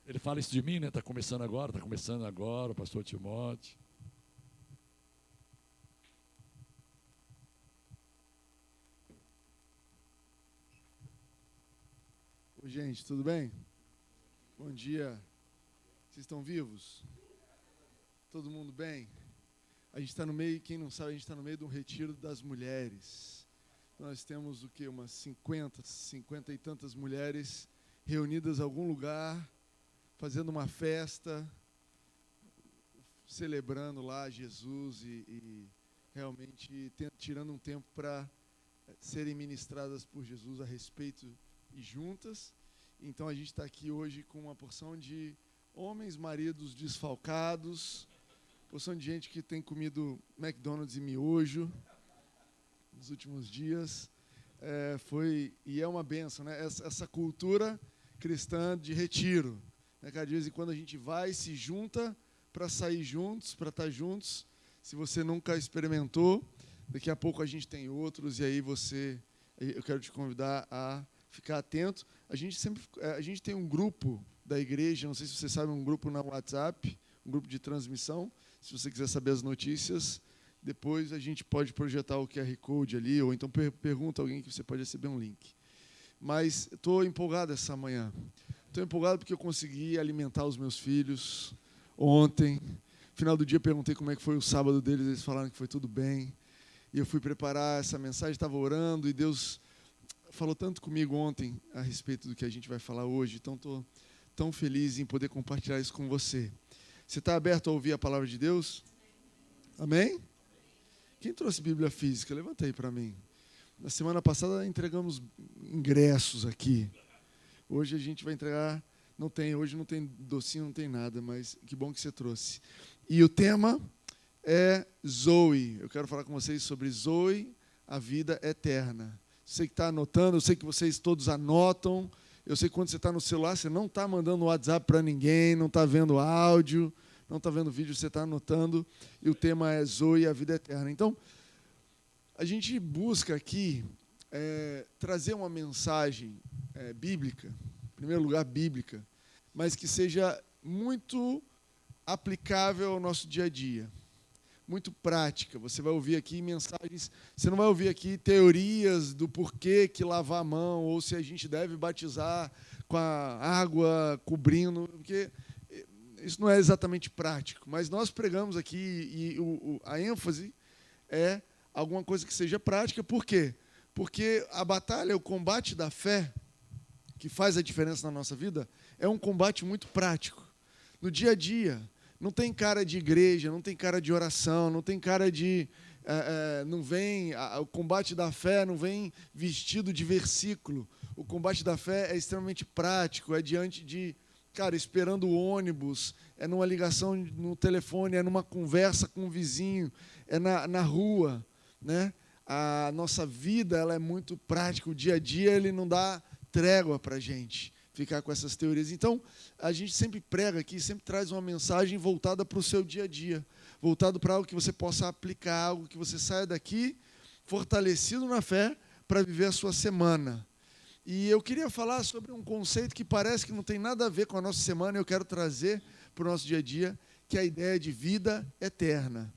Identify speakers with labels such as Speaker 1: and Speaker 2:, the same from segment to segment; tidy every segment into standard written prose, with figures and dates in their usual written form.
Speaker 1: Ele fala isso de mim, né? Está começando agora, o pastor Timóteo.
Speaker 2: Oi, gente, tudo bem? Bom dia. Vocês estão vivos? Todo mundo bem? A gente está no meio, quem não sabe, a gente está no meio de um retiro das mulheres. Nós temos o quê? Umas 50 e tantas mulheres reunidas em algum lugar, fazendo uma festa, celebrando lá Jesus e realmente tirando um tempo para serem ministradas por Jesus a respeito e juntas. Então a gente está aqui hoje com uma porção de homens, maridos desfalcados, porção de gente que tem comido McDonald's e miojo nos últimos dias. E é uma bênção, né? Essa cultura cristã de retiro, né? De vez em quando a gente vai, se junta para sair juntos, para estar juntos. Se você nunca experimentou, daqui a pouco a gente tem outros, e aí eu quero te convidar a ficar atento. A gente tem um grupo da igreja, não sei se você sabe, um grupo na WhatsApp, um grupo de transmissão. Se você quiser saber as notícias, depois a gente pode projetar o QR Code ali, ou então pergunta a alguém que você pode receber um link. Mas estou empolgado essa manhã. Estou empolgado porque eu consegui alimentar os meus filhos ontem. No final do dia perguntei como é que foi o sábado deles, eles falaram que foi tudo bem. E eu fui preparar essa mensagem, estava orando, e Deus falou tanto comigo ontem a respeito do que a gente vai falar hoje. Então estou tão feliz em poder compartilhar isso com você. Você está aberto a ouvir a palavra de Deus? Amém? Quem trouxe Bíblia física? Levanta aí para mim. Na semana passada entregamos ingressos aqui. Hoje a gente vai entregar... hoje não tem docinho, não tem nada, mas que bom que você trouxe. E o tema é Zoe. Eu quero falar com vocês sobre Zoe, a vida eterna. Você que está anotando, eu sei que vocês todos anotam. Eu sei que quando você está no celular, você não está mandando WhatsApp para ninguém, não está vendo áudio, não está vendo vídeo, você está anotando. E o tema é Zoe, a vida eterna. Então, a gente busca aqui trazer uma mensagem bíblica, em primeiro lugar bíblica, mas que seja muito aplicável ao nosso dia a dia. Muito prática. Você vai ouvir aqui mensagens, você não vai ouvir aqui teorias do porquê que lavar a mão, ou se a gente deve batizar com a água cobrindo, porque isso não é exatamente prático, mas nós pregamos aqui e a ênfase é alguma coisa que seja prática. Por quê? Porque a batalha, o combate da fé, que faz a diferença na nossa vida, é um combate muito prático. No dia a dia, não tem cara de igreja, não tem cara de oração, não tem cara de... o combate da fé não vem vestido de versículo. O combate da fé é extremamente prático, é diante de, esperando o ônibus, é numa ligação no telefone, é numa conversa com o vizinho, é na rua, né? A nossa vida ela é muito prática, o dia a dia ele não dá trégua para a gente ficar com essas teorias. Então, a gente sempre prega aqui, sempre traz uma mensagem voltada para o seu dia a dia, voltado para algo que você possa aplicar, algo que você saia daqui fortalecido na fé para viver a sua semana. E eu queria falar sobre um conceito que parece que não tem nada a ver com a nossa semana, e eu quero trazer para o nosso dia a dia, que é a ideia de vida eterna.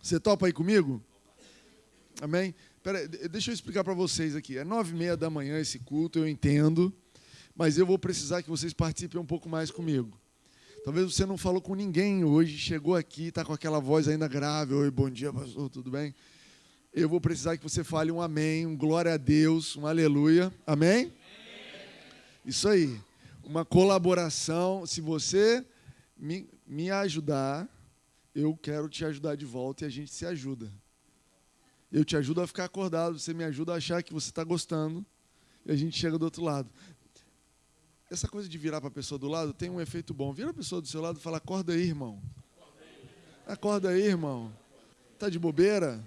Speaker 2: Você topa aí comigo? Amém? Deixa eu explicar para vocês aqui. É 9h30 da manhã esse culto, eu entendo, mas eu vou precisar que vocês participem um pouco mais comigo. Talvez você não falou com ninguém hoje, chegou aqui, está com aquela voz ainda grave. Oi, bom dia, pastor, tudo bem? Eu vou precisar que você fale um amém, um glória a Deus, um aleluia. Amém? Amém. Isso aí. Uma colaboração. Se você me ajudar, eu quero te ajudar de volta e a gente se ajuda. Eu te ajudo a ficar acordado, você me ajuda a achar que você está gostando e a gente chega do outro lado. Essa coisa de virar para a pessoa do lado tem um efeito bom. Vira a pessoa do seu lado e fala, acorda aí, irmão. Acorda aí, irmão. Está de bobeira?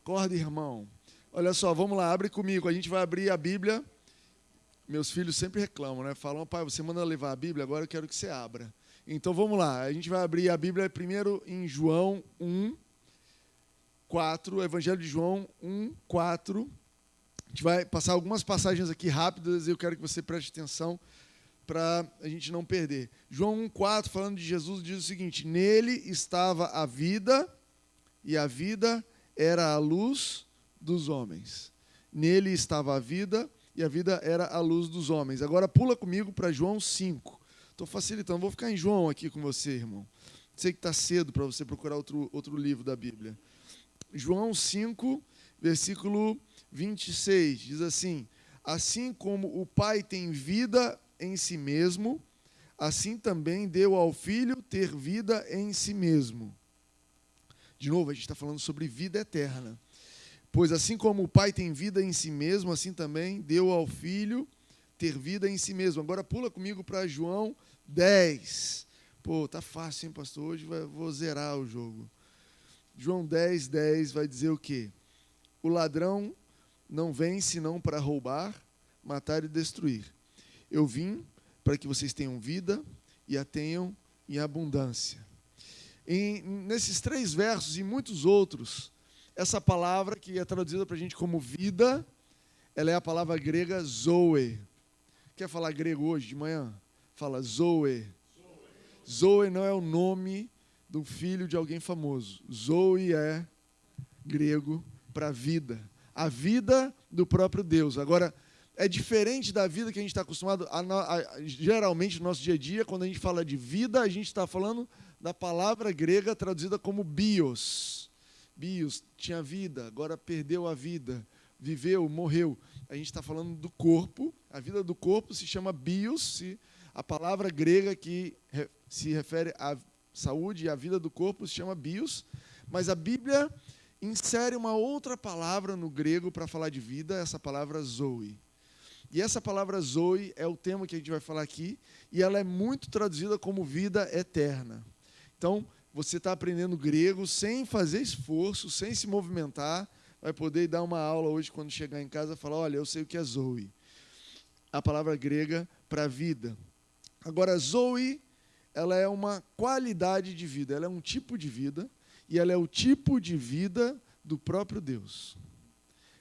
Speaker 2: Acorda, irmão. Olha só, vamos lá, abre comigo. A gente vai abrir a Bíblia. Meus filhos sempre reclamam, né? Falam, pai, você manda levar a Bíblia, agora eu quero que você abra. Então vamos lá, a gente vai abrir a Bíblia primeiro em João 1:4, Evangelho de João 1:4. A gente vai passar algumas passagens aqui rápidas e eu quero que você preste atenção para a gente não perder. João 1,4, falando de Jesus, diz o seguinte: nele estava a vida, e a vida era a luz dos homens. Nele estava a vida, e a vida era a luz dos homens. Agora pula comigo para João 5. Estou facilitando, vou ficar em João aqui com você, irmão. Sei que está cedo para você procurar outro livro da Bíblia. João 5, versículo 26, diz assim: assim como o Pai tem vida em si mesmo, assim também deu ao Filho ter vida em si mesmo. De novo, a gente está falando sobre vida eterna. Pois assim como o Pai tem vida em si mesmo, assim também deu ao Filho ter vida em si mesmo. Agora pula comigo para João 10. Pô, tá fácil, hein, pastor? Hoje vou zerar o jogo. João 10 vai dizer o quê? O ladrão não vem senão para roubar, matar e destruir. Eu vim para que vocês tenham vida e a tenham em abundância. Nesses 3 versos e muitos outros, essa palavra que é traduzida para a gente como vida, ela é a palavra grega zoe. Quer falar grego hoje de manhã? Fala zoe. Zoe não é o nome do filho de alguém famoso. Zoe é grego para vida. A vida do próprio Deus. Agora, é diferente da vida que a gente está acostumado geralmente no nosso dia a dia. Quando a gente fala de vida, a gente está falando da palavra grega traduzida como bios. Bios, tinha vida, agora perdeu a vida, viveu, morreu. A gente está falando do corpo, a vida do corpo se chama bios, a palavra grega que se refere à saúde e à vida do corpo se chama bios, mas a Bíblia insere uma outra palavra no grego para falar de vida, essa palavra zoe. E essa palavra zoe é o tema que a gente vai falar aqui, e ela é muito traduzida como vida eterna. Então, você está aprendendo grego sem fazer esforço, sem se movimentar, vai poder dar uma aula hoje quando chegar em casa e falar: olha, eu sei o que é zoe. A palavra grega para vida. Agora, zoe, ela é uma qualidade de vida, ela é um tipo de vida, e ela é o tipo de vida do próprio Deus.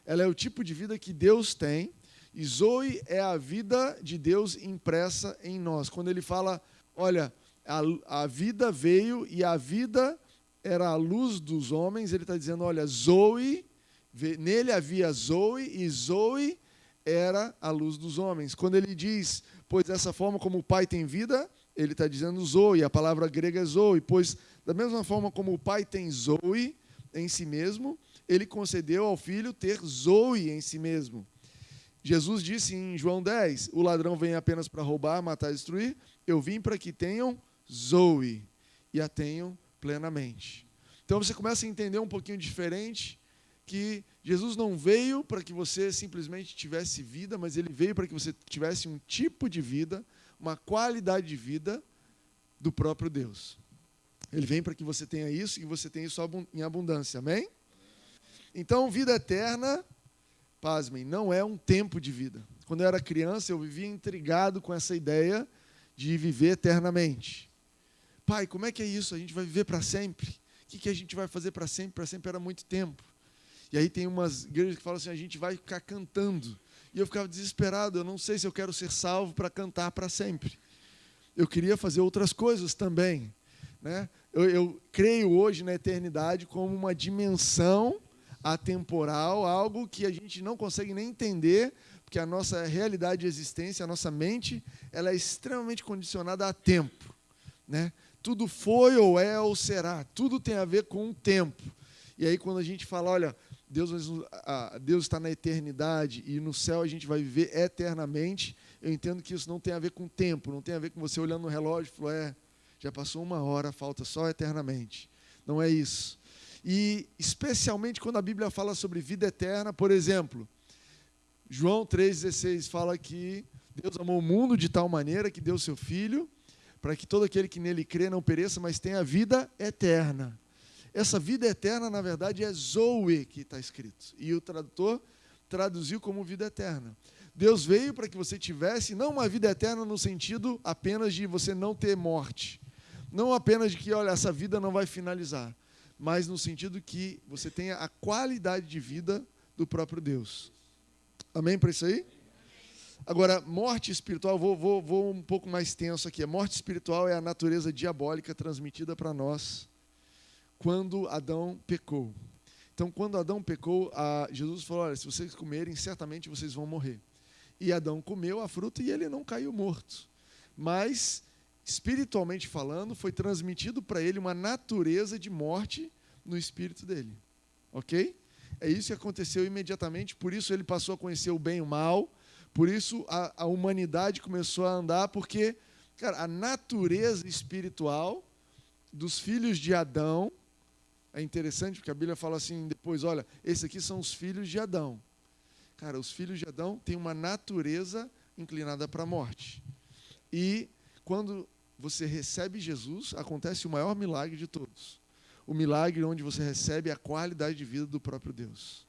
Speaker 2: Ela é o tipo de vida que Deus tem, e zoe é a vida de Deus impressa em nós. Quando ele fala, olha, a vida veio e a vida era a luz dos homens, ele está dizendo, olha, zoe, nele havia zoe, e zoe era a luz dos homens. Quando ele diz, pois dessa forma como o Pai tem vida, ele está dizendo zoe, a palavra grega é zoe, pois da mesma forma como o Pai tem zoe em si mesmo, ele concedeu ao Filho ter zoe em si mesmo. Jesus disse em João 10, o ladrão vem apenas para roubar, matar e destruir, eu vim para que tenham zoe e a tenham plenamente. Então você começa a entender um pouquinho diferente que Jesus não veio para que você simplesmente tivesse vida, mas ele veio para que você tivesse um tipo de vida, uma qualidade de vida do próprio Deus. Ele vem para que você tenha isso e você tenha isso em abundância, amém? Então, vida eterna, pasmem, não é um tempo de vida. Quando eu era criança, eu vivia intrigado com essa ideia de viver eternamente. Pai, como é que é isso? A gente vai viver para sempre? O que a gente vai fazer para sempre? Para sempre era muito tempo. E aí tem umas igrejas que falam assim, a gente vai ficar cantando. E eu ficava desesperado, eu não sei se eu quero ser salvo para cantar para sempre. Eu queria fazer outras coisas também. Né? Eu creio hoje na eternidade como uma dimensão atemporal, algo que a gente não consegue nem entender, porque a nossa realidade de existência, a nossa mente, ela é extremamente condicionada a tempo. Né? Tudo foi ou é ou será, tudo tem a ver com o tempo. E aí quando a gente fala, olha, Deus está na eternidade e no céu a gente vai viver eternamente, eu entendo que isso não tem a ver com tempo, não tem a ver com você olhando no relógio e falando, já passou 1 hora, falta só eternamente. Não é isso. E especialmente quando a Bíblia fala sobre vida eterna, por exemplo, João 3,16 fala que Deus amou o mundo de tal maneira que deu seu Filho, para que todo aquele que nele crê não pereça, mas tenha vida eterna. Essa vida eterna, na verdade, é zoe que está escrito. E o tradutor traduziu como vida eterna. Deus veio para que você tivesse, não uma vida eterna no sentido apenas de você não ter morte. Não apenas de que, olha, essa vida não vai finalizar. Mas no sentido que você tenha a qualidade de vida do próprio Deus. Amém para isso aí? Agora, morte espiritual, vou um pouco mais tenso aqui. A morte espiritual é a natureza diabólica transmitida para nós quando Adão pecou. Então, quando Adão pecou, Jesus falou, olha, se vocês comerem, certamente vocês vão morrer. E Adão comeu a fruta e ele não caiu morto. Mas, espiritualmente falando, foi transmitido para ele uma natureza de morte no espírito dele. Ok? É isso que aconteceu imediatamente, por isso ele passou a conhecer o bem e o mal, por isso a humanidade começou a andar, porque, cara, a natureza espiritual dos filhos de Adão, é interessante porque a Bíblia fala assim depois, olha, esses aqui são os filhos de Adão. Cara, os filhos de Adão têm uma natureza inclinada para a morte. E quando você recebe Jesus, acontece o maior milagre de todos. O milagre onde você recebe a qualidade de vida do próprio Deus.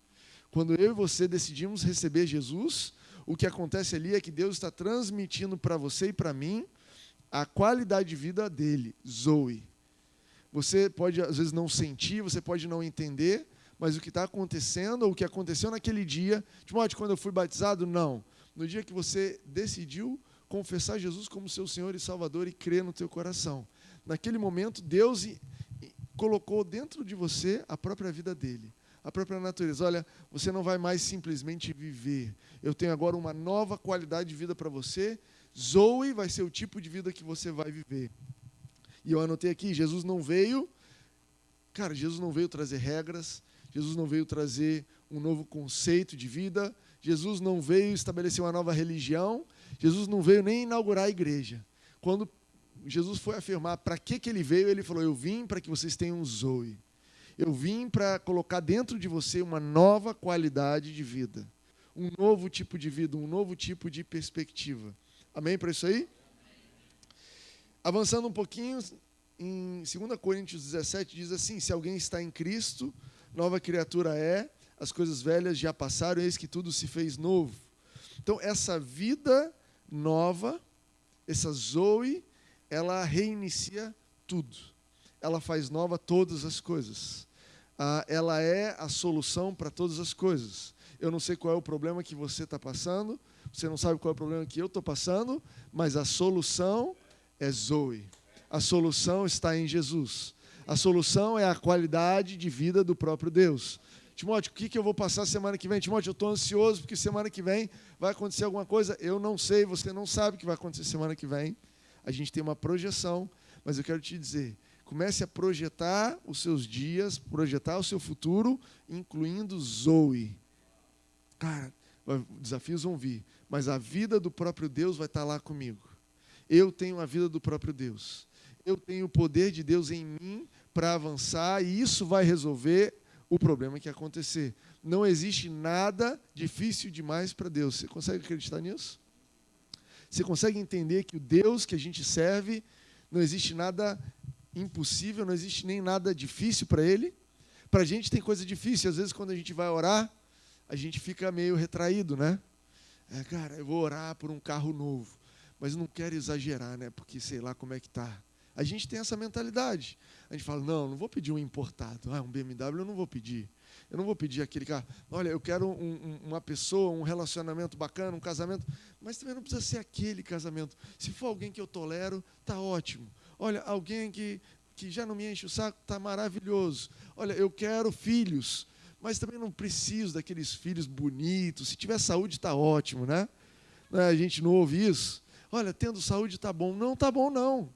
Speaker 2: Quando eu e você decidimos receber Jesus, o que acontece ali é que Deus está transmitindo para você e para mim a qualidade de vida dele, Zoe. Você pode, às vezes, não sentir, você pode não entender, mas o que está acontecendo, ou o que aconteceu naquele dia, Timóteo, quando eu fui batizado, não. No dia que você decidiu confessar Jesus como seu Senhor e Salvador e crer no teu coração. Naquele momento, Deus colocou dentro de você a própria vida dele, a própria natureza. Olha, você não vai mais simplesmente viver. Eu tenho agora uma nova qualidade de vida para você. Zoe vai ser o tipo de vida que você vai viver. E eu anotei aqui, Jesus não veio trazer regras, Jesus não veio trazer um novo conceito de vida, Jesus não veio estabelecer uma nova religião, Jesus não veio nem inaugurar a igreja. Quando Jesus foi afirmar para que ele veio, ele falou, eu vim para que vocês tenham Zoe. Eu vim para colocar dentro de você uma nova qualidade de vida, um novo tipo de vida, um novo tipo de perspectiva. Amém para isso aí? Avançando um pouquinho, em 2 Coríntios 17 diz assim, se alguém está em Cristo, nova criatura é, as coisas velhas já passaram, eis que tudo se fez novo. Então, essa vida nova, essa Zoe, ela reinicia tudo. Ela faz nova todas as coisas. Ela é a solução para todas as coisas. Eu não sei qual é o problema que você está passando, você não sabe qual é o problema que eu estou passando, mas a solução é Zoe. A solução está em Jesus. A solução é a qualidade de vida do próprio Deus. Timóteo, o que eu vou passar semana que vem? Timóteo, eu estou ansioso porque semana que vem vai acontecer alguma coisa. Eu não sei, você não sabe o que vai acontecer semana que vem. A gente tem uma projeção, mas eu quero te dizer, comece a projetar os seus dias, projetar o seu futuro, incluindo Zoe. Cara, desafios vão vir, mas a vida do próprio Deus vai estar lá comigo. Eu tenho a vida do próprio Deus. Eu tenho o poder de Deus em mim para avançar e isso vai resolver o problema que acontecer. Não existe nada difícil demais para Deus. Você consegue acreditar nisso? Você consegue entender que o Deus que a gente serve, não existe nada impossível, não existe nem nada difícil para Ele? Para a gente tem coisa difícil. Às vezes, quando a gente vai orar, a gente fica meio retraído, né? Cara, eu vou orar por um carro novo, mas não quero exagerar, né? Porque sei lá como é que está. A gente tem essa mentalidade. A gente fala, não vou pedir um importado. Um BMW eu não vou pedir. Eu não vou pedir aquele carro. Olha, eu quero uma pessoa, um relacionamento bacana, um casamento, mas também não precisa ser aquele casamento. Se for alguém que eu tolero, está ótimo. Olha, alguém que já não me enche o saco, está maravilhoso. Olha, eu quero filhos, mas também não preciso daqueles filhos bonitos. Se tiver saúde, está ótimo, né? A gente não ouve isso. Olha, tendo saúde está bom. Não está bom, não.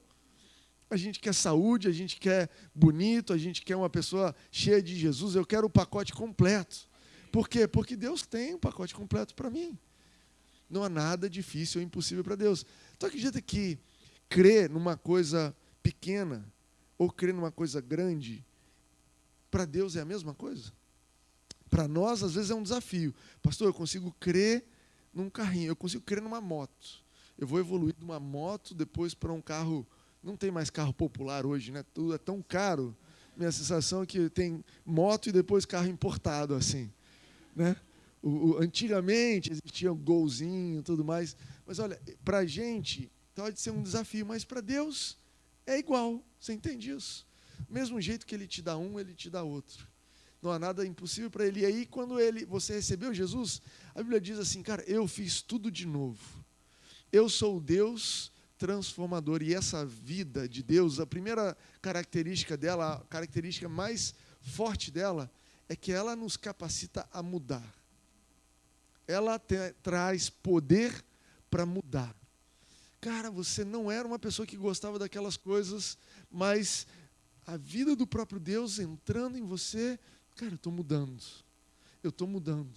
Speaker 2: A gente quer saúde, a gente quer bonito, a gente quer uma pessoa cheia de Jesus. Eu quero o pacote completo. Por quê? Porque Deus tem um pacote completo para mim. Não há nada difícil ou impossível para Deus. Então acredita que crer numa coisa pequena ou crer numa coisa grande, para Deus é a mesma coisa? Para nós, às vezes, é um desafio. Pastor, eu consigo crer num carrinho, eu consigo crer numa moto. Eu vou evoluir de uma moto depois para um carro. Não tem mais carro popular hoje, né? Tudo é tão caro. Minha sensação é que tem moto e depois carro importado, assim, né? Antigamente existia um golzinho e tudo mais. Mas olha, para a gente pode ser um desafio, mas para Deus é igual. Você entende isso? Mesmo jeito que Ele te dá um, Ele te dá outro. Não há nada impossível para Ele. E aí, quando você recebeu Jesus, A Bíblia diz assim, cara, eu fiz tudo de novo. Eu sou o Deus transformador. E essa vida de Deus, a primeira característica dela, a característica mais forte dela, é que ela nos capacita a mudar. Ela traz poder para mudar. Cara, você não era uma pessoa que gostava daquelas coisas, mas a vida do próprio Deus entrando em você, cara, eu estou mudando. Eu estou mudando.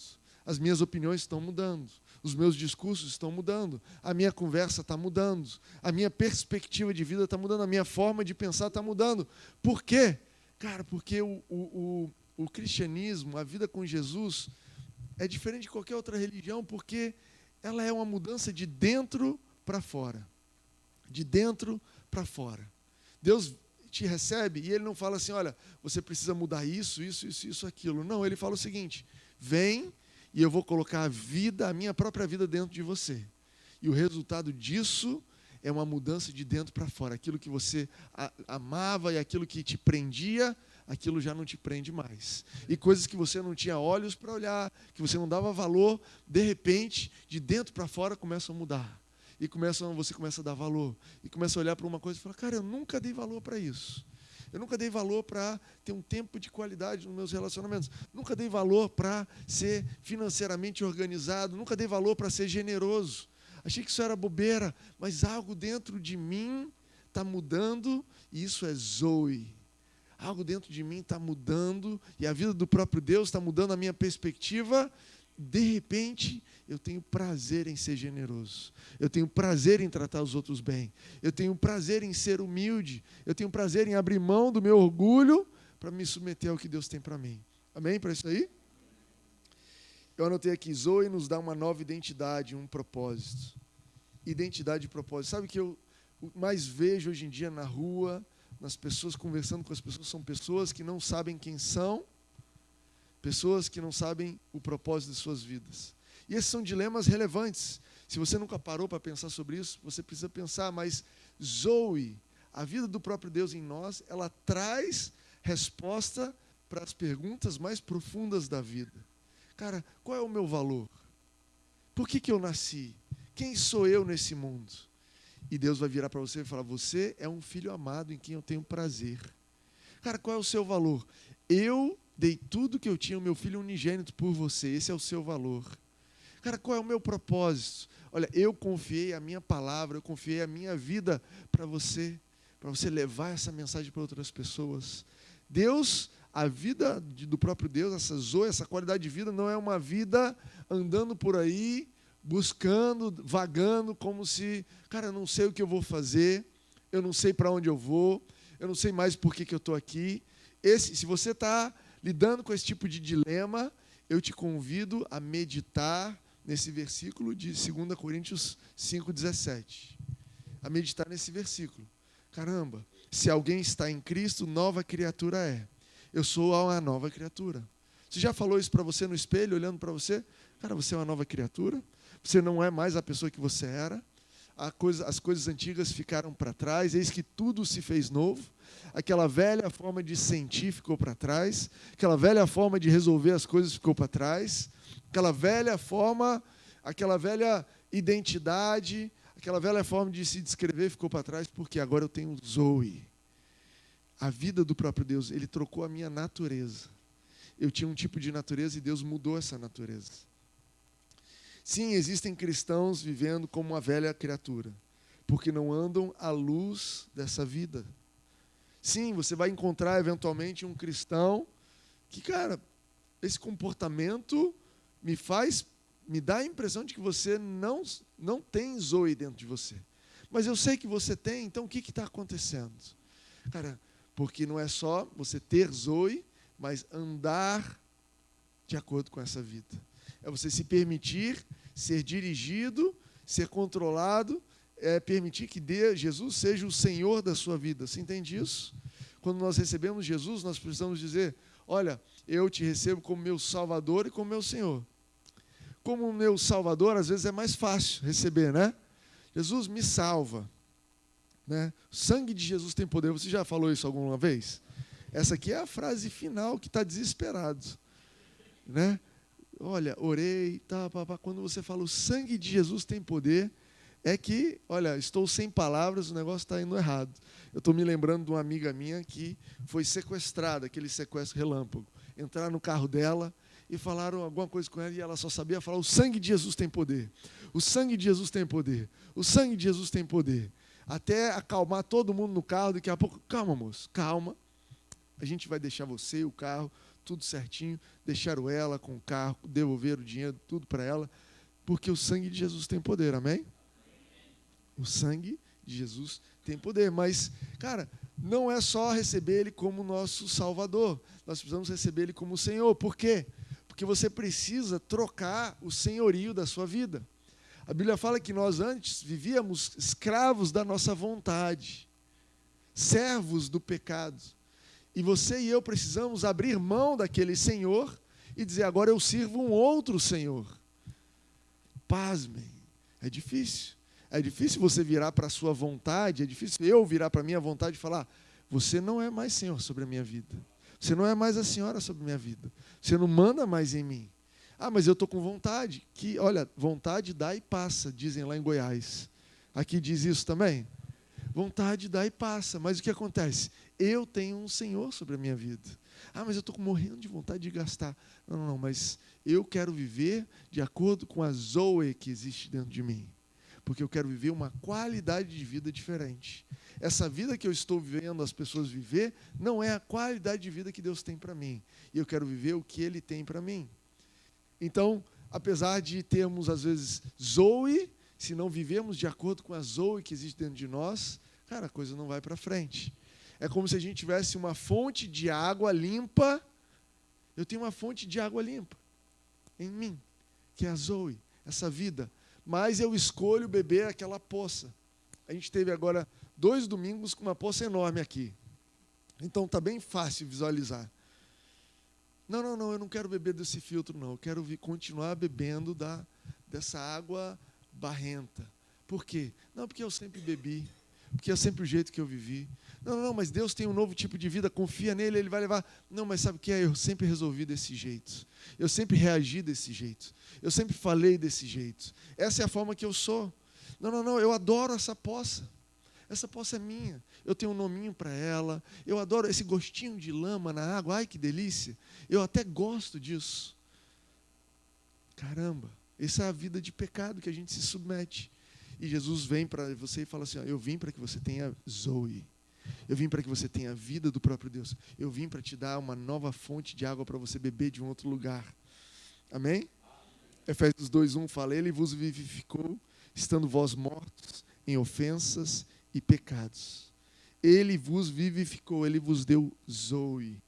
Speaker 2: As minhas opiniões estão mudando. Os meus discursos estão mudando. A minha conversa está mudando. A minha perspectiva de vida está mudando. A minha forma de pensar está mudando. Por quê? Cara, porque o cristianismo, a vida com Jesus, é diferente de qualquer outra religião, porque ela é uma mudança de dentro para fora. De dentro para fora. Deus te recebe e Ele não fala assim, olha, você precisa mudar isso, aquilo. Não, Ele fala o seguinte, vem e eu vou colocar a vida, a minha própria vida dentro de você. E o resultado disso é uma mudança de dentro para fora. Aquilo que você amava e aquilo que te prendia, aquilo já não te prende mais. E coisas que você não tinha olhos para olhar, que você não dava valor, de repente, de dentro para fora começam a mudar. E você começa a dar valor. E começa a olhar para uma coisa e fala, cara, eu nunca dei valor para isso. Eu nunca dei valor para ter um tempo de qualidade nos meus relacionamentos. Nunca dei valor para ser financeiramente organizado. Nunca dei valor para ser generoso. Achei que isso era bobeira, mas algo dentro de mim está mudando e isso é Zoe. Algo dentro de mim está mudando e a vida do próprio Deus está mudando a minha perspectiva. De repente, eu tenho prazer em ser generoso. Eu tenho prazer em tratar os outros bem. Eu tenho prazer em ser humilde. Eu tenho prazer em abrir mão do meu orgulho para me submeter ao que Deus tem para mim. Amém? Para isso aí? Eu anotei aqui, Zoe nos dá uma nova identidade, um propósito. Identidade e propósito. Sabe o que eu mais vejo hoje em dia na rua, nas pessoas, conversando com as pessoas, são pessoas que não sabem quem são, pessoas que não sabem o propósito de suas vidas. E esses são dilemas relevantes. Se você nunca parou para pensar sobre isso, você precisa pensar, mas Zoe, a vida do próprio Deus em nós, ela traz resposta para as perguntas mais profundas da vida. Cara, qual é o meu valor? Por que eu nasci? Quem sou eu nesse mundo? E Deus vai virar para você e falar, você é um filho amado em quem eu tenho prazer. Cara, qual é o seu valor? Eu dei tudo que eu tinha, o meu filho unigênito por você, esse é o seu valor. Cara, qual é o meu propósito? Olha, eu confiei a minha palavra, eu confiei a minha vida para você levar essa mensagem para outras pessoas. Deus, a vida do próprio Deus, essa Zoe, essa qualidade de vida, não é uma vida andando por aí, buscando, vagando, como se, cara, eu não sei o que eu vou fazer, eu não sei para onde eu vou, eu não sei mais por que eu estou aqui. Se você está lidando com esse tipo de dilema, eu te convido a meditar nesse versículo de 2 Coríntios 5,17. A meditar nesse versículo. Caramba, se alguém está em Cristo, nova criatura é. Eu sou uma nova criatura. Você já falou isso para você no espelho, olhando para você? Cara, você é uma nova criatura. Você não é mais a pessoa que você era. As coisas antigas ficaram para trás, eis que tudo se fez novo. Aquela velha forma de sentir ficou para trás. Aquela velha forma de resolver as coisas ficou para trás. Aquela velha forma, aquela velha identidade, aquela velha forma de se descrever ficou para trás, porque agora eu tenho Zoe. A vida do próprio Deus, Ele trocou a minha natureza. Eu tinha um tipo de natureza e Deus mudou essa natureza. Sim, existem cristãos vivendo como uma velha criatura, porque não andam à luz dessa vida. Sim, você vai encontrar eventualmente um cristão que, cara, esse comportamento me dá a impressão de que você não tem Zoe dentro de você. Mas eu sei que você tem, então o que está acontecendo? Cara, porque não é só você ter Zoe, mas andar de acordo com essa vida. É você se permitir ser dirigido, ser controlado, permitir que Jesus seja o Senhor da sua vida. Você entende isso? Quando nós recebemos Jesus, nós precisamos dizer, olha, eu te recebo como meu Salvador e como meu Senhor. Como meu Salvador, às vezes é mais fácil receber, né? Jesus me salva. Né? O sangue de Jesus tem poder. Você já falou isso alguma vez? Essa aqui é a frase final que está desesperado. Né? olha, orei, tá, papá. Quando você fala o sangue de Jesus tem poder, é que, olha, estou sem palavras, o negócio está indo errado. Eu estou me lembrando de uma amiga minha que foi sequestrada, aquele sequestro relâmpago. Entraram no carro dela e falaram alguma coisa com ela e ela só sabia falar: o sangue de Jesus tem poder. O sangue de Jesus tem poder. O sangue de Jesus tem poder. Até acalmar todo mundo no carro, daqui a pouco, calma, moço, calma. A gente vai deixar você, o carro, tudo certinho. Deixaram ela com o carro, devolveram o dinheiro, tudo para ela, porque o sangue de Jesus tem poder, amém? O sangue de Jesus tem poder, mas, cara, não é só receber Ele como nosso Salvador, nós precisamos receber Ele como Senhor. Por quê? Porque você precisa trocar o senhorio da sua vida. A Bíblia fala que nós antes vivíamos escravos da nossa vontade, servos do pecado. E você e eu precisamos abrir mão daquele Senhor e dizer: agora eu sirvo um outro Senhor. Pasmem, é difícil. É difícil você virar para a sua vontade, é difícil eu virar para a minha vontade e falar: você não é mais Senhor sobre a minha vida. Você não é mais a senhora sobre a minha vida. Você não manda mais em mim. Ah, mas eu estou com vontade. Que, olha, vontade dá e passa, dizem lá em Goiás. Aqui diz isso também? Vontade dá e passa. Mas o que acontece? Eu tenho um Senhor sobre a minha vida. Ah, mas eu estou morrendo de vontade de gastar. Não, mas eu quero viver de acordo com a Zoe que existe dentro de mim. Porque eu quero viver uma qualidade de vida diferente. Essa vida que eu estou vivendo as pessoas viver não é a qualidade de vida que Deus tem para mim. E eu quero viver o que Ele tem para mim. Então, apesar de termos, às vezes, Zoe, se não vivemos de acordo com a Zoe que existe dentro de nós, cara, a coisa não vai para frente. É como se a gente tivesse uma fonte de água limpa. Eu tenho uma fonte de água limpa em mim, que é a Zoe, essa vida. Mas eu escolho beber aquela poça. A gente teve agora 2 domingos com uma poça enorme aqui. Então está bem fácil visualizar. Não, eu não quero beber desse filtro, não. Eu quero continuar bebendo dessa água barrenta. Por quê? Não, porque eu sempre bebi. Porque é sempre o jeito que eu vivi. Não, mas Deus tem um novo tipo de vida, confia nele, Ele vai levar. Não, mas sabe o que é? Eu sempre resolvi desse jeito. Eu sempre reagi desse jeito. Eu sempre falei desse jeito. Essa é a forma que eu sou. Não, eu adoro essa poça. Essa poça é minha. Eu tenho um nominho para ela. Eu adoro esse gostinho de lama na água. Ai, que delícia. Eu até gosto disso. Caramba, essa é a vida de pecado que a gente se submete. E Jesus vem para você e fala assim: ó, eu vim para que você tenha Zoe. Eu vim para que você tenha a vida do próprio Deus. Eu vim para te dar uma nova fonte de água para você beber de um outro lugar. Amém? Efésios 2:1 fala: Ele vos vivificou, estando vós mortos em ofensas e pecados. Ele vos vivificou, Ele vos deu Zoe,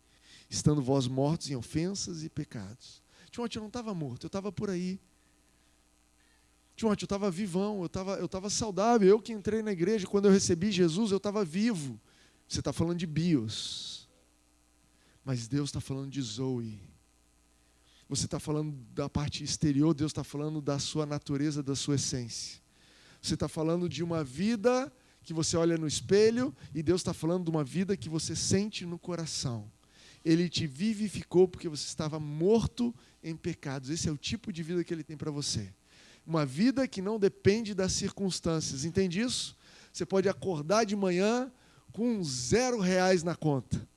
Speaker 2: estando vós mortos em ofensas e pecados. Timóteo, eu não estava morto, eu estava por aí. Timóteo, eu estava vivão, eu estava saudável. Eu que entrei na igreja, quando eu recebi Jesus, eu estava vivo. Você está falando de bios. Mas Deus está falando de Zoe. Você está falando da parte exterior, Deus está falando da sua natureza, da sua essência. Você está falando de uma vida que você olha no espelho e Deus está falando de uma vida que você sente no coração. Ele te vivificou porque você estava morto em pecados. Esse é o tipo de vida que Ele tem para você. Uma vida que não depende das circunstâncias. Entende isso? Você pode acordar de manhã com R$0 na conta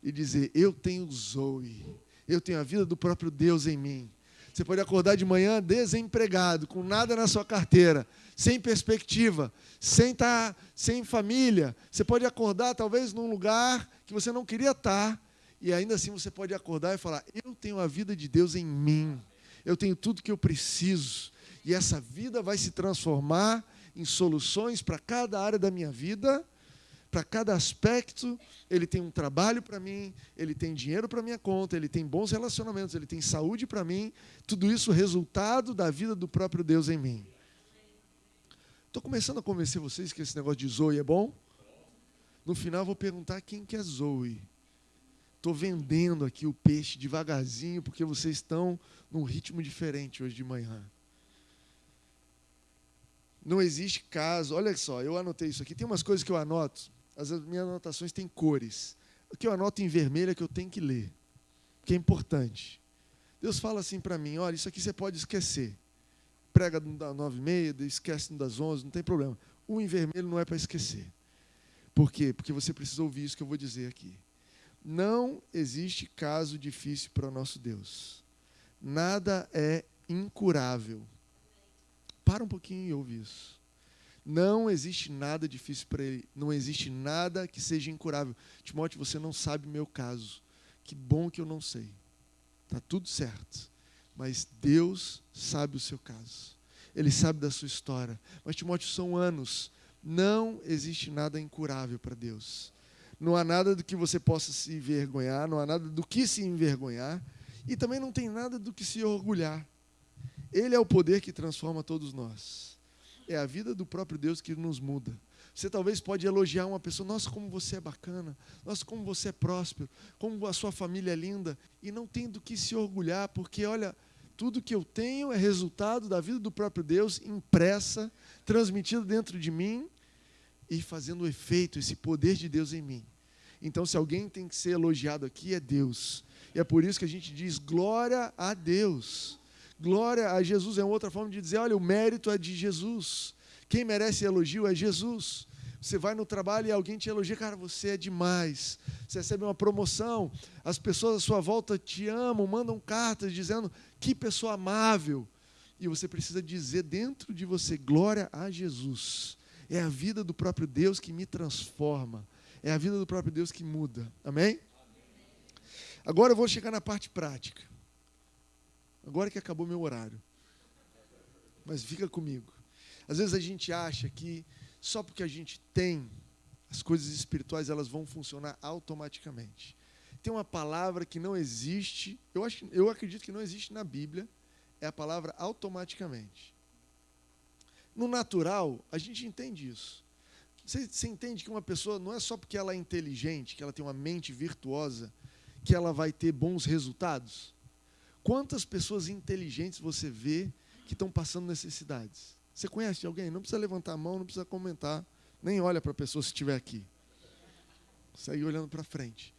Speaker 2: e dizer: eu tenho Zoe. Eu tenho a vida do próprio Deus em mim. Você pode acordar de manhã desempregado, com nada na sua carteira, sem perspectiva, sem família. Você pode acordar talvez num lugar que você não queria estar, e ainda assim você pode acordar e falar: eu tenho a vida de Deus em mim. Eu tenho tudo que eu preciso. E essa vida vai se transformar em soluções para cada área da minha vida, para cada aspecto. Ele tem um trabalho para mim, Ele tem dinheiro para minha conta, Ele tem bons relacionamentos, Ele tem saúde para mim. Tudo isso resultado da vida do próprio Deus em mim. Estou começando a convencer vocês que esse negócio de Zoe é bom. No final eu vou perguntar quem que é Zoe. Estou vendendo aqui o peixe devagarzinho, porque vocês estão num ritmo diferente hoje de manhã. Não existe caso. Olha só, eu anotei isso aqui. Tem umas coisas que eu anoto. As minhas anotações têm cores. O que eu anoto em vermelho é que eu tenho que ler, porque é importante. Deus fala assim para mim, olha, isso aqui você pode esquecer. Prega no das 9h30, esquece no das 11, não tem problema. O em vermelho não é para esquecer. Por quê? Porque você precisa ouvir isso que eu vou dizer aqui. Não existe caso difícil para o nosso Deus. Nada é incurável. Para um pouquinho e ouve isso. Não existe nada difícil para Ele. Não existe nada que seja incurável. Timóteo, você não sabe o meu caso. Que bom que eu não sei. Está tudo certo. Mas Deus sabe o seu caso. Ele sabe da sua história. Mas, Timóteo, são anos. Não existe nada incurável para Deus. Não há nada do que você possa se envergonhar. Não há nada do que se envergonhar. E também não tem nada do que se orgulhar. Ele é o poder que transforma todos nós. É a vida do próprio Deus que nos muda. Você talvez pode elogiar uma pessoa, nossa, como você é bacana, nossa, como você é próspero, como a sua família é linda, e não tem do que se orgulhar, porque, olha, tudo que eu tenho é resultado da vida do próprio Deus, impressa, transmitida dentro de mim, e fazendo efeito, esse poder de Deus em mim. Então, se alguém tem que ser elogiado aqui, é Deus. E é por isso que a gente diz, glória a Deus. Glória a Jesus é uma outra forma de dizer, olha, o mérito é de Jesus. Quem merece elogio é Jesus. Você vai no trabalho e alguém te elogia, cara, você é demais. Você recebe uma promoção, as pessoas à sua volta te amam, mandam cartas dizendo, que pessoa amável. E você precisa dizer dentro de você, glória a Jesus. É a vida do próprio Deus que me transforma. É a vida do próprio Deus que muda. Amém? Agora eu vou chegar na parte prática. Agora que acabou meu horário. Mas fica comigo. Às vezes a gente acha que só porque a gente tem, as coisas espirituais elas vão funcionar automaticamente. Tem uma palavra que não existe, eu acredito que não existe na Bíblia, é a palavra automaticamente. No natural, a gente entende isso. Você entende que uma pessoa, não é só porque ela é inteligente, que ela tem uma mente virtuosa, que ela vai ter bons resultados? Quantas pessoas inteligentes você vê que estão passando necessidades? Você conhece alguém? Não precisa levantar a mão, não precisa comentar, nem olha para a pessoa se estiver aqui. Segue olhando para frente.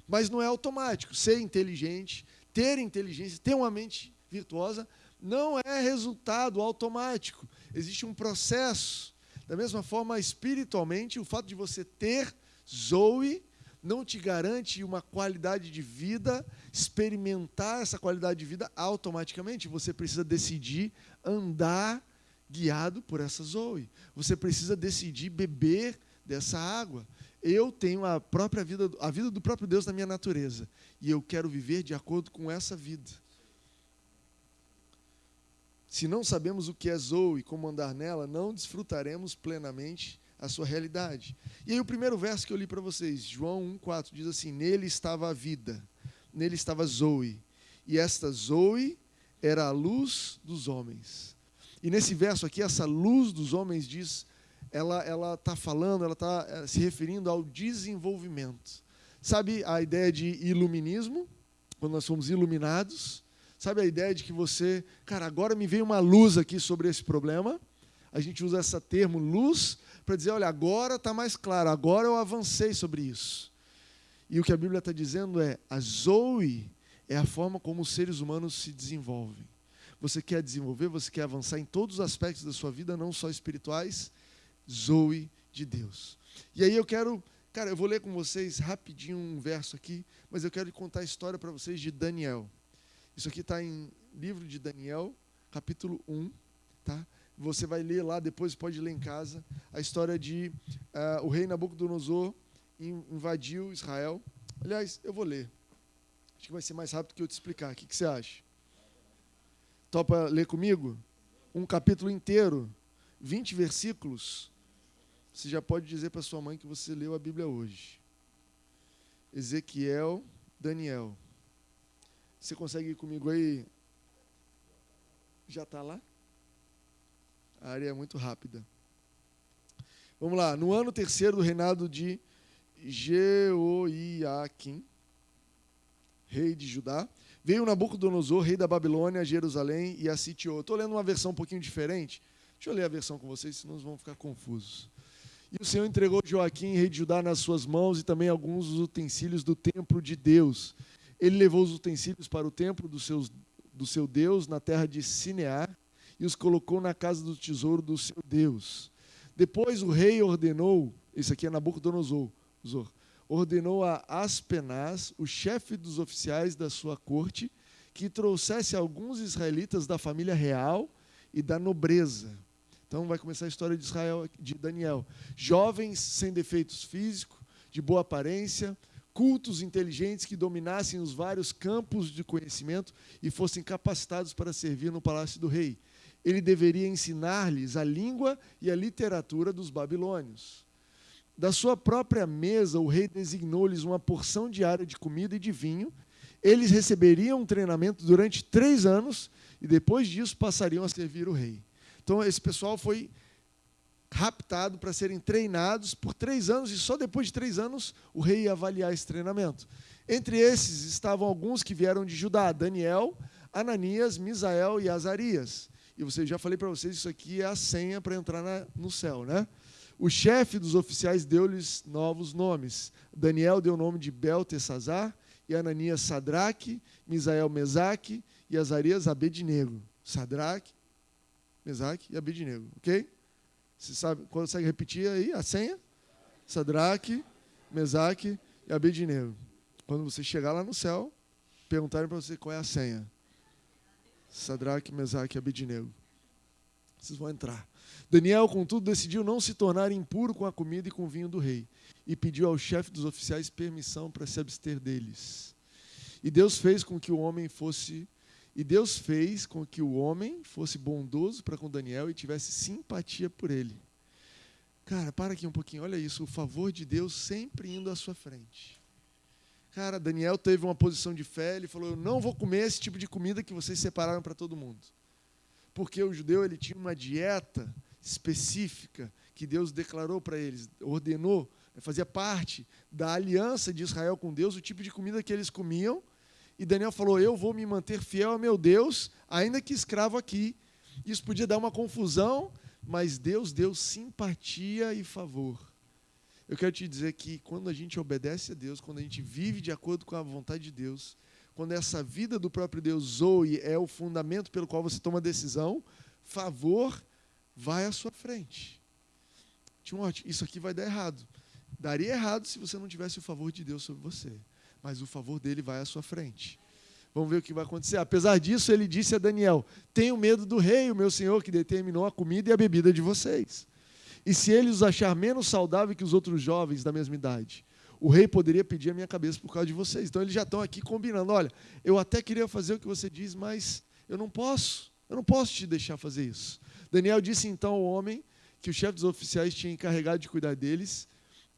Speaker 2: Mas não é automático. Ser inteligente, ter inteligência, ter uma mente virtuosa, não é resultado automático. Existe um processo. Da mesma forma, espiritualmente, o fato de você ter Zoe não te garante uma qualidade de vida, experimentar essa qualidade de vida automaticamente. Você precisa decidir andar guiado por essa Zoe. Você precisa decidir beber dessa água. Eu tenho a própria vida, a vida do próprio Deus na minha natureza. E eu quero viver de acordo com essa vida. Se não sabemos o que é Zoe e como andar nela, não desfrutaremos plenamente a sua realidade. E aí o primeiro verso que eu li para vocês, João 1,4, diz assim, nele estava a vida, nele estava Zoe, e esta Zoe era a luz dos homens. E nesse verso aqui, essa luz dos homens diz, ela está falando, ela está se referindo ao desenvolvimento. Sabe a ideia de iluminismo? Quando nós fomos iluminados, sabe a ideia de que você, cara, agora me veio uma luz aqui sobre esse problema? A gente usa esse termo luz para dizer, olha, agora está mais claro, agora eu avancei sobre isso. E o que a Bíblia está dizendo é, a Zoe é a forma como os seres humanos se desenvolvem. Você quer desenvolver, você quer avançar em todos os aspectos da sua vida, não só espirituais, Zoe de Deus. E aí eu quero, cara, eu vou ler com vocês rapidinho um verso aqui, mas eu quero contar a história para vocês de Daniel. Isso aqui está em livro de Daniel, capítulo 1, tá? Você vai ler lá, depois pode ler em casa, a história de o rei Nabucodonosor invadiu Israel. Aliás, eu vou ler. Acho que vai ser mais rápido que eu te explicar. O que você acha? Topa ler comigo? Um capítulo inteiro, 20 versículos. Você já pode dizer para sua mãe que você leu a Bíblia hoje. Ezequiel, Daniel. Você consegue ir comigo aí? Já está lá? A área é muito rápida. Vamos lá. No ano 3º do reinado de Jeoiaquim, rei de Judá, veio Nabucodonosor, rei da Babilônia, a Jerusalém e a sitiou. Estou lendo uma versão um pouquinho diferente. Deixa eu ler a versão com vocês, senão vão ficar confusos. E o Senhor entregou Joaquim, rei de Judá, nas suas mãos e também alguns dos utensílios do templo de Deus. Ele levou os utensílios para o templo dos seus do seu Deus na terra de Sinear e os colocou na casa do tesouro do seu Deus. Depois o rei ordenou, isso aqui é Nabucodonosor, ordenou a Aspenaz, o chefe dos oficiais da sua corte, que trouxesse alguns israelitas da família real e da nobreza. Então vai começar a história de Israel, de Daniel. Jovens sem defeitos físicos, de boa aparência, cultos inteligentes que dominassem os vários campos de conhecimento e fossem capacitados para servir no palácio do rei. Ele deveria ensinar-lhes a língua e a literatura dos babilônios. Da sua própria mesa, o rei designou-lhes uma porção diária de comida e de vinho. Eles receberiam um treinamento durante 3 anos e depois disso passariam a servir o rei. Então esse pessoal foi raptado para serem treinados por 3 anos e só depois de 3 anos o rei ia avaliar esse treinamento. Entre esses estavam alguns que vieram de Judá: Daniel, Ananias, Misael e Azarias. E já falei para vocês, isso aqui é a senha para entrar no céu, né? O chefe dos oficiais deu-lhes novos nomes. Daniel deu o nome de Beltesazar, e Ananias Sadraque, Misael Mesaque e Azarias Abednego. Sadraque, Mesaque e Abednego, ok? Você sabe, consegue repetir aí a senha? Sadraque, Mesaque e Abednego. Quando você chegar lá no céu, perguntarem para você qual é a senha. Sadraque, Mesaque e Abednego. Vocês vão entrar. Daniel, contudo, decidiu não se tornar impuro com a comida e com o vinho do rei, e pediu ao chefe dos oficiais permissão para se abster deles. E Deus fez com que o homem fosse bondoso para com Daniel e tivesse simpatia por ele. Cara, para aqui um pouquinho, olha isso, o favor de Deus sempre indo à sua frente. Cara, Daniel teve uma posição de fé, ele falou: eu não vou comer esse tipo de comida que vocês separaram para todo mundo. Porque o judeu, ele tinha uma dieta específica que Deus declarou para eles, ordenou, fazia parte da aliança de Israel com Deus, o tipo de comida que eles comiam. E Daniel falou: eu vou me manter fiel a meu Deus, ainda que escravo aqui. Isso podia dar uma confusão, mas Deus deu simpatia e favor. Eu quero te dizer que quando a gente obedece a Deus, quando a gente vive de acordo com a vontade de Deus, quando essa vida do próprio Deus, Zoe, é o fundamento pelo qual você toma decisão, favor vai à sua frente. Timóteo, isso aqui vai dar errado. Daria errado se você não tivesse o favor de Deus sobre você. Mas o favor dele vai à sua frente. Vamos ver o que vai acontecer. Apesar disso, ele disse a Daniel: tenho medo do rei, o meu senhor, que determinou a comida e a bebida de vocês. E se ele os achar menos saudável que os outros jovens da mesma idade, o rei poderia pedir a minha cabeça por causa de vocês. Então eles já estão aqui combinando: olha, eu até queria fazer o que você diz, mas eu não posso te deixar fazer isso. Daniel disse então ao homem que o chefe dos oficiais tinha encarregado de cuidar deles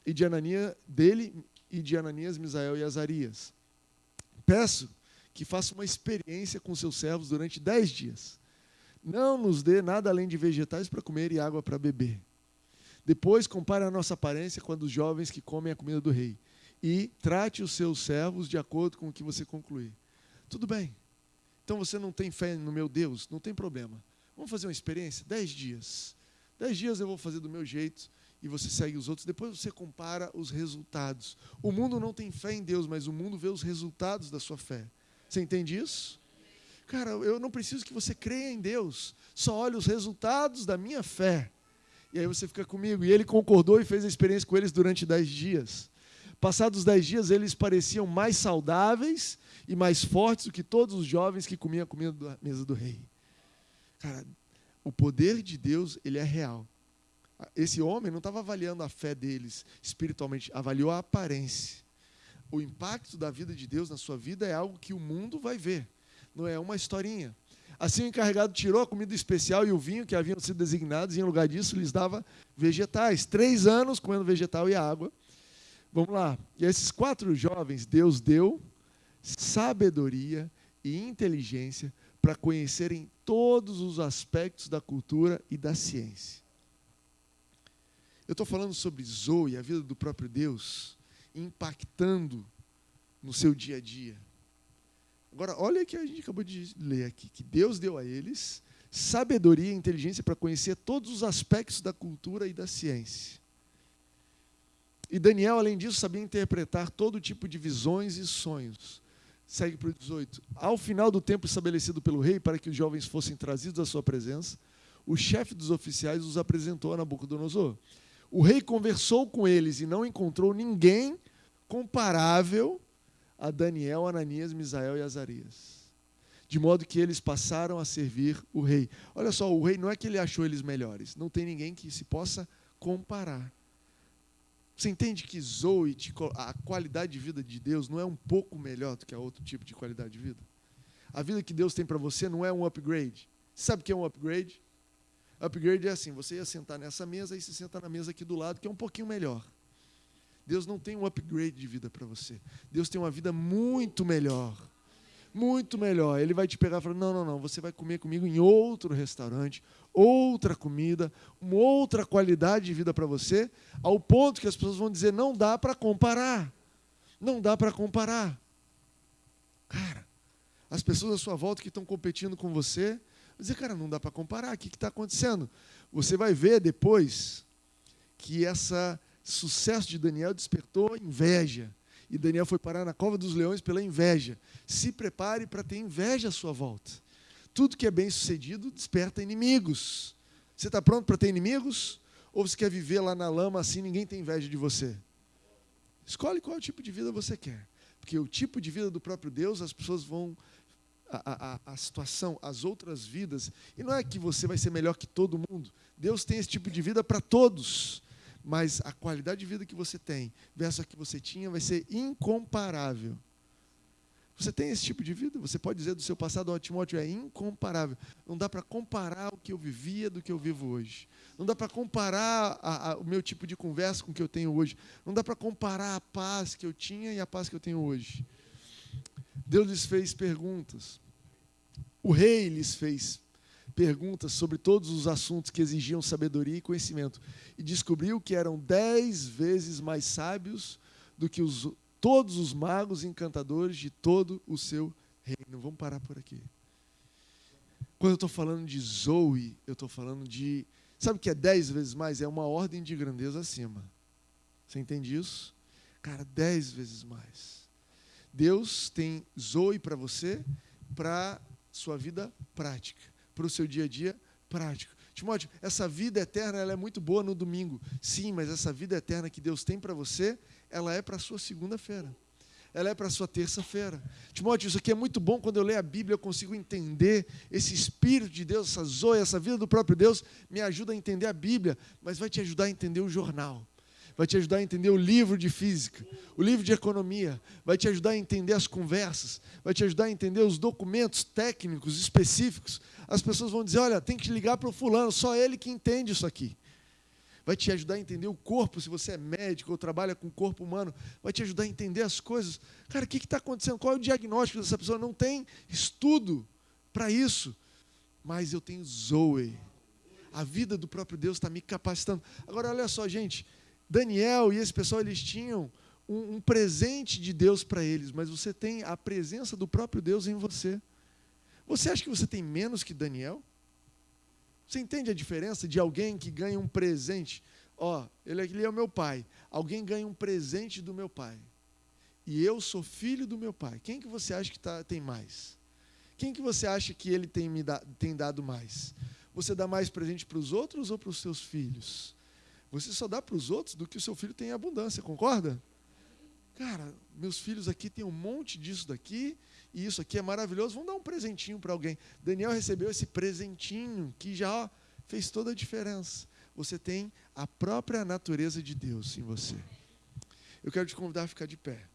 Speaker 2: e de Ananias, Misael e Azarias: peço que faça uma experiência com seus servos durante 10 dias. Não nos dê nada além de vegetais para comer e água para beber. Depois compare a nossa aparência com a dos jovens que comem a comida do rei e trate os seus servos de acordo com o que você concluir. Tudo bem. Então você não tem fé no meu Deus? Não tem problema. Vamos fazer uma experiência? 10 dias. 10 dias eu vou fazer do meu jeito e você segue os outros. Depois você compara os resultados. O mundo não tem fé em Deus, mas o mundo vê os resultados da sua fé. Você entende isso? Cara, eu não preciso que você creia em Deus. Só olhe os resultados da minha fé. E aí você fica comigo. E ele concordou e fez a experiência com eles durante 10 dias. Passados 10 dias, eles pareciam mais saudáveis e mais fortes do que todos os jovens que comiam a comida da mesa do rei. Cara, o poder de Deus, ele é real. Esse homem não estava avaliando a fé deles espiritualmente, avaliou a aparência. O impacto da vida de Deus na sua vida é algo que o mundo vai ver. Não é uma historinha. Assim o encarregado tirou a comida especial e o vinho que haviam sido designados, e em lugar disso lhes dava vegetais. 3 anos comendo vegetal e água. Vamos lá. E a esses 4 jovens, Deus deu sabedoria e inteligência para conhecerem todos os aspectos da cultura e da ciência. Eu estou falando sobre Zoe, a vida do próprio Deus, impactando no seu dia a dia. Agora, olha o que a gente acabou de ler aqui, que Deus deu a eles sabedoria e inteligência para conhecer todos os aspectos da cultura e da ciência. E Daniel, além disso, sabia interpretar todo tipo de visões e sonhos. Segue para o 18. Ao final do tempo estabelecido pelo rei para que os jovens fossem trazidos à sua presença, o chefe dos oficiais os apresentou a Nabucodonosor. O rei conversou com eles e não encontrou ninguém comparável a Daniel, Ananias, Misael e Azarias. De modo que eles passaram a servir o rei. Olha só, o rei não é que ele achou eles melhores. Não tem ninguém que se possa comparar. Você entende que Zoe, a qualidade de vida de Deus não é um pouco melhor do que a outro tipo de qualidade de vida? A vida que Deus tem para você não é um upgrade. Sabe o que é um upgrade? Upgrade é assim, você ia sentar nessa mesa e você senta na mesa aqui do lado, que é um pouquinho melhor. Deus não tem um upgrade de vida para você. Deus tem uma vida muito melhor. Muito melhor. Ele vai te pegar e falar, não, você vai comer comigo em outro restaurante, outra comida, uma outra qualidade de vida para você, ao ponto que as pessoas vão dizer, não dá para comparar. Não dá para comparar. Cara, as pessoas à sua volta que estão competindo com você, vão dizer, cara, não dá para comparar, o que está acontecendo? Você vai ver depois que esse sucesso de Daniel despertou inveja. E Daniel foi parar na cova dos leões pela inveja. Se prepare para ter inveja à sua volta. Tudo que é bem sucedido desperta inimigos. Você está pronto para ter inimigos? Ou você quer viver lá na lama assim, ninguém tem inveja de você? Escolhe qual tipo de vida você quer. Porque o tipo de vida do próprio Deus, as pessoas vão... A situação, as outras vidas... E não é que você vai ser melhor que todo mundo. Deus tem esse tipo de vida para todos. Mas a qualidade de vida que você tem versus a que você tinha vai ser incomparável. Você tem esse tipo de vida? Você pode dizer do seu passado, ó, Timóteo, é incomparável. Não dá para comparar o que eu vivia do que eu vivo hoje. Não dá para comparar o meu tipo de conversa com o que eu tenho hoje. Não dá para comparar a paz que eu tinha e a paz que eu tenho hoje. Deus lhes fez perguntas. O rei lhes fez perguntas sobre todos os assuntos que exigiam sabedoria e conhecimento. E descobriu que eram 10 vezes mais sábios do que todos os magos e encantadores de todo o seu reino. Vamos parar por aqui. Quando eu estou falando de Zoe, eu estou falando de... Sabe o que é 10 vezes mais? É uma ordem de grandeza acima. Você entende isso? Cara, 10 vezes mais. Deus tem Zoe para você, para sua vida prática. Para o seu dia a dia prático. Timóteo, essa vida eterna ela é muito boa no domingo. Sim, mas essa vida eterna que Deus tem para você, ela é para a sua segunda-feira. Ela é para a sua terça-feira. Timóteo, isso aqui é muito bom, quando eu leio a Bíblia, eu consigo entender esse Espírito de Deus, essa zoe, essa vida do próprio Deus, me ajuda a entender a Bíblia, mas vai te ajudar a entender o jornal. Vai te ajudar a entender o livro de física, o livro de economia, vai te ajudar a entender as conversas, vai te ajudar a entender os documentos técnicos específicos. As pessoas vão dizer, olha, tem que ligar para o fulano, só ele que entende isso aqui. Vai te ajudar a entender o corpo, se você é médico ou trabalha com o corpo humano, vai te ajudar a entender as coisas. Cara, o que está acontecendo? Qual é o diagnóstico dessa pessoa? Não tem estudo para isso, mas eu tenho Zoe. A vida do próprio Deus está me capacitando. Agora, olha só, gente, Daniel e esse pessoal, eles tinham um presente de Deus para eles, mas você tem a presença do próprio Deus em você. Você acha que você tem menos que Daniel? Você entende a diferença de alguém que ganha um presente? Ó, ele é o meu pai. Alguém ganha um presente do meu pai. E eu sou filho do meu pai. Quem que você acha que tem mais? Quem que você acha que ele tem dado mais? Você dá mais presente para os outros ou para os seus filhos? Você só dá para os outros do que o seu filho tem em abundância, concorda? Cara, meus filhos aqui têm um monte disso daqui, e isso aqui é maravilhoso, vamos dar um presentinho para alguém. Daniel recebeu esse presentinho que já fez toda a diferença. Você tem a própria natureza de Deus em você. Eu quero te convidar a ficar de pé.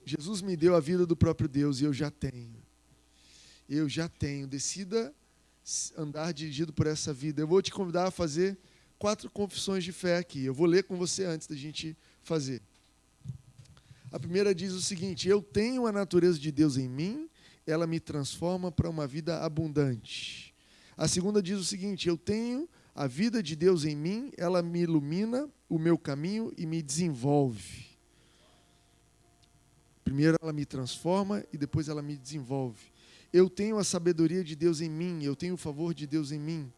Speaker 2: Jesus me deu a vida do próprio Deus, e eu já tenho. Decida andar dirigido por essa vida. Eu vou te convidar a fazer 4 confissões de fé aqui. Eu vou ler com você antes da gente fazer. A primeira diz o seguinte: eu tenho a natureza de Deus em mim, ela me transforma para uma vida abundante. A segunda diz o seguinte: eu tenho a vida de Deus em mim, ela me ilumina o meu caminho e me desenvolve. Primeiro ela me transforma e depois ela me desenvolve. Eu tenho a sabedoria de Deus em mim, eu tenho o favor de Deus em mim.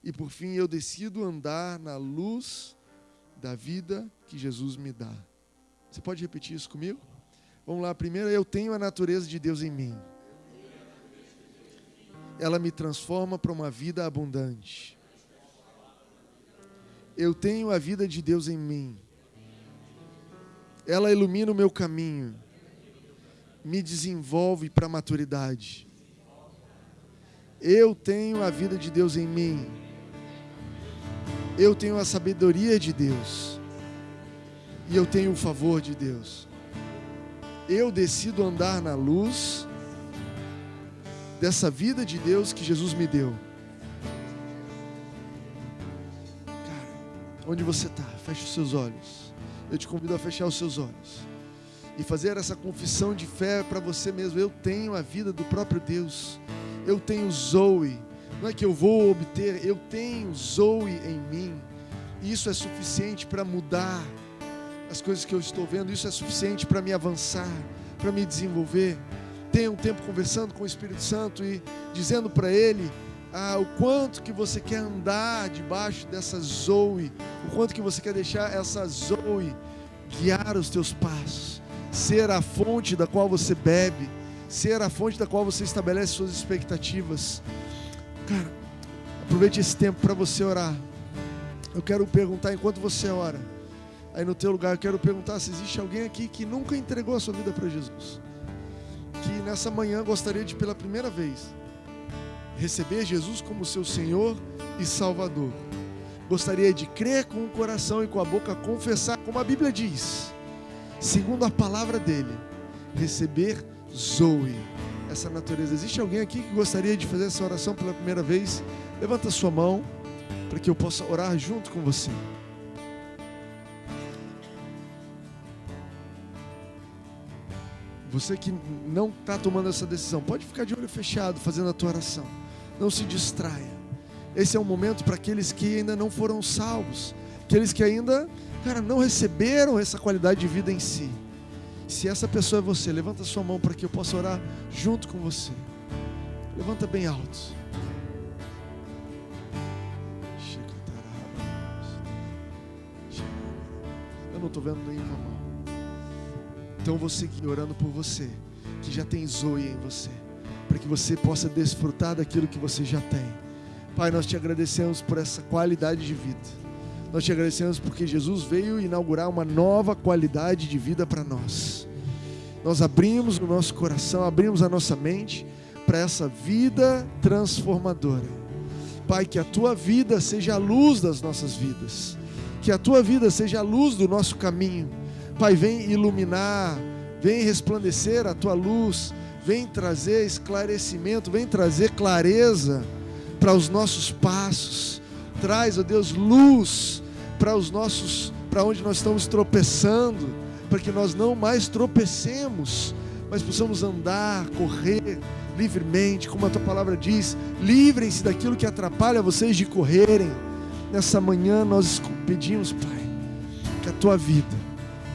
Speaker 2: E por fim eu decido andar na luz da vida que Jesus me dá. Você pode repetir isso comigo? Vamos lá, primeiro, eu tenho a natureza de Deus em mim. Ela me transforma para uma vida abundante. Eu tenho a vida de Deus em mim. Ela ilumina o meu caminho. Me desenvolve para a maturidade. Eu tenho a vida de Deus em mim. Eu tenho a sabedoria de Deus. E eu tenho o favor de Deus. Eu decido andar na luz dessa vida de Deus que Jesus me deu. Cara, onde você está? Feche os seus olhos. Eu te convido a fechar os seus olhos e fazer essa confissão de fé para você mesmo. Eu tenho a vida do próprio Deus. Eu tenho Zoe. Não é que eu vou obter, eu tenho Zoe em mim. E isso é suficiente para mudar as coisas que eu estou vendo. Isso é suficiente para me avançar, para me desenvolver. Tenha um tempo conversando com o Espírito Santo e dizendo para Ele o quanto que você quer andar debaixo dessa Zoe, o quanto que você quer deixar essa Zoe guiar os teus passos, ser a fonte da qual você bebe, ser a fonte da qual você estabelece suas expectativas. Cara, aproveite esse tempo para você orar. Eu quero perguntar, enquanto você ora, aí no teu lugar, eu quero perguntar se existe alguém aqui que nunca entregou a sua vida para Jesus, que nessa manhã gostaria de, pela primeira vez, receber Jesus como seu Senhor e Salvador. Gostaria de crer com o coração e com a boca, confessar, como a Bíblia diz, segundo a palavra dele, receber Zoe, essa natureza. Existe alguém aqui que gostaria de fazer essa oração pela primeira vez? Levanta a sua mão para que eu possa orar junto com você. Você que não está tomando essa decisão, pode ficar de olho fechado fazendo a tua oração. Não se distraia. Esse é um momento para aqueles que ainda não foram salvos, aqueles que ainda, não receberam essa qualidade de vida em si. Se essa pessoa é você, levanta a sua mão para que eu possa orar junto com você. Levanta bem alto. Eu não estou vendo nenhuma mão. Então vou seguir orando por você, que já tem Zoe em você, para que você possa desfrutar daquilo que você já tem. Pai, nós te agradecemos por essa qualidade de vida. Nós te agradecemos porque Jesus veio inaugurar uma nova qualidade de vida para nós. Nós abrimos o nosso coração, abrimos a nossa mente para essa vida transformadora. Pai, que a tua vida seja a luz das nossas vidas, que a tua vida seja a luz do nosso caminho. Pai, vem iluminar, vem resplandecer a tua luz, vem trazer esclarecimento, vem trazer clareza para os nossos passos. Traz, ó Deus, luz para onde nós estamos tropeçando, para que nós não mais tropecemos, mas possamos andar, correr livremente, como a tua palavra diz, livrem-se daquilo que atrapalha vocês de correrem. Nessa manhã nós pedimos, Pai, que a tua vida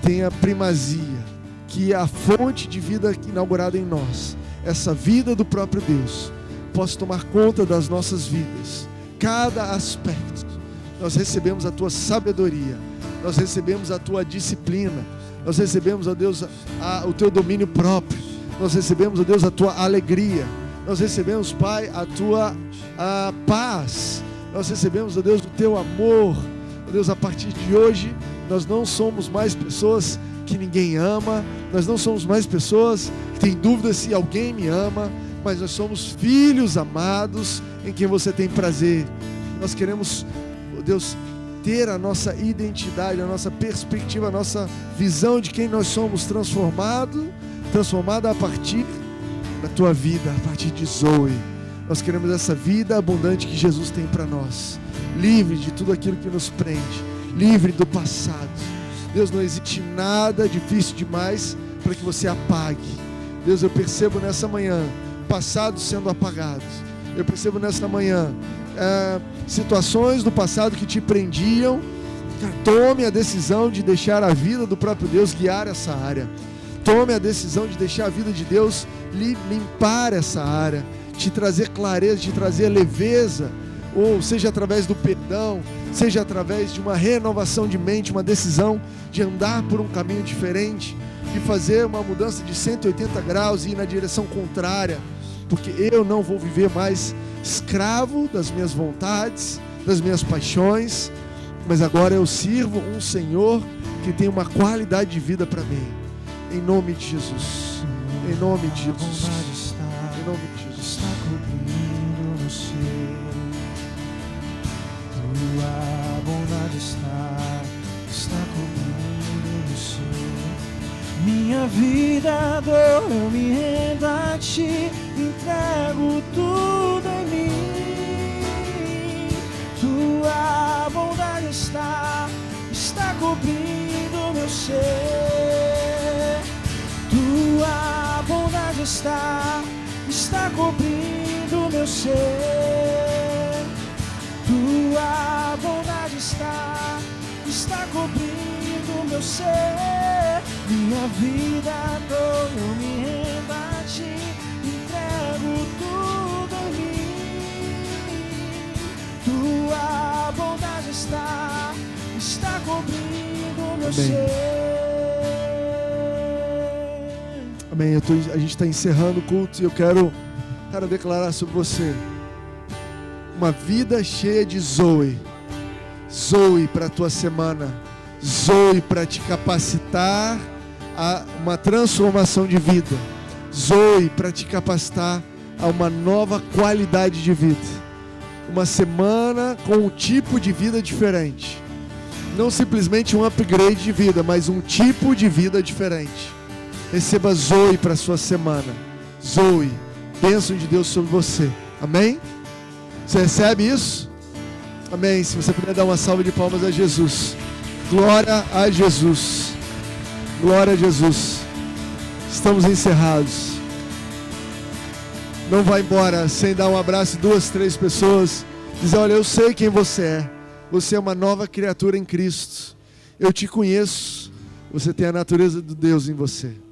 Speaker 2: tenha primazia, que a fonte de vida inaugurada em nós, essa vida do próprio Deus, possa tomar conta das nossas vidas, cada aspecto. Nós recebemos a tua sabedoria, nós recebemos a tua disciplina, nós recebemos, ó Deus, o teu domínio próprio, nós recebemos, ó Deus, a tua alegria, nós recebemos, Pai, a tua paz, nós recebemos, ó Deus, o teu amor. Ó Deus, a partir de hoje, nós não somos mais pessoas que ninguém ama, nós não somos mais pessoas que têm dúvida se alguém me ama, mas nós somos filhos amados em quem você tem prazer. Nós queremos, ó Deus, ter a nossa identidade, a nossa perspectiva, a nossa visão de quem nós somos transformada a partir da tua vida, a partir de Zoe. Nós queremos essa vida abundante que Jesus tem para nós, livre de tudo aquilo que nos prende, livre do passado. Deus, não existe nada difícil demais para que você apague. Deus, eu percebo nessa manhã passado sendo apagado. Eu percebo nessa manhã situações do passado que te prendiam. Tome a decisão de deixar a vida do próprio Deus guiar essa área. Tome a decisão de deixar a vida de Deus limpar essa área, te trazer clareza, te trazer leveza, ou seja através do perdão, seja através de uma renovação de mente, uma decisão de andar por um caminho diferente. de fazer uma mudança de 180 graus e ir na direção contrária, porque eu não vou viver mais escravo das minhas vontades, das minhas paixões, mas agora eu sirvo um Senhor que tem uma qualidade de vida para mim. Em nome de Jesus. Em nome de Jesus. Em nome de Jesus.
Speaker 3: Está cobrindo no ser. Tua bondade está cobrindo no ser. Minha vida, dor, eu me rendo a ti, entrego tudo em mim. Tua bondade está cobrindo meu ser. Tua bondade está cobrindo meu ser. Tua bondade está cobrindo meu ser. Minha vida, eu me rendo a ti, entrego tudo em mim. Tua bondade está cobrindo meu ser.
Speaker 2: Amém. A gente está encerrando o culto e eu quero declarar sobre você uma vida cheia de Zoe para a tua semana, Zoe para te capacitar a uma transformação de vida, Zoe para te capacitar a uma nova qualidade de vida, uma semana com um tipo de vida diferente, não simplesmente um upgrade de vida, mas um tipo de vida diferente. Receba Zoe para a sua semana. Zoe, bênção de Deus sobre você. Amém? Você recebe isso? Amém. Se você puder dar uma salva de palmas a Jesus. Glória a Jesus. Glória a Jesus. Estamos encerrados. Não vá embora sem dar um abraço em 2, 3 pessoas. Dizer, olha, eu sei quem você é. Você é uma nova criatura em Cristo. Eu te conheço. Você tem a natureza de Deus em você.